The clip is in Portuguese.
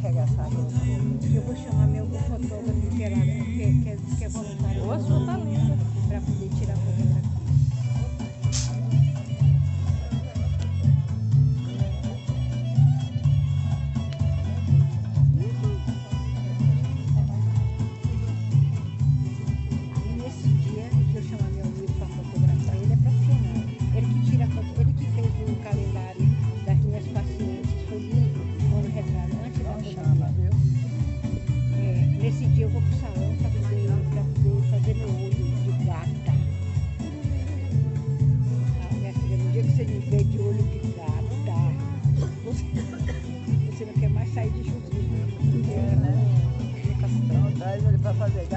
carregar essa roupa. Eu vou chamar meu fotógrafo que é voluntário. Ô, a sua tá linda. Para poder tirar fotografia. E nesse dia eu chamar meu amigo para fotografar, ele é profissional. Ele que tira foto, ele que fez o calendário das minhas pacientes, foi lindo, quando retrato, antes da Chama, pandemia. viu? Nesse dia eu vou pro salão para poder fazer meu olho de gata. Ah, minha filha, no dia que você me vê de olho de gata, você não quer mais sair de Jesus. É, né? Fica traz ele pra fazer.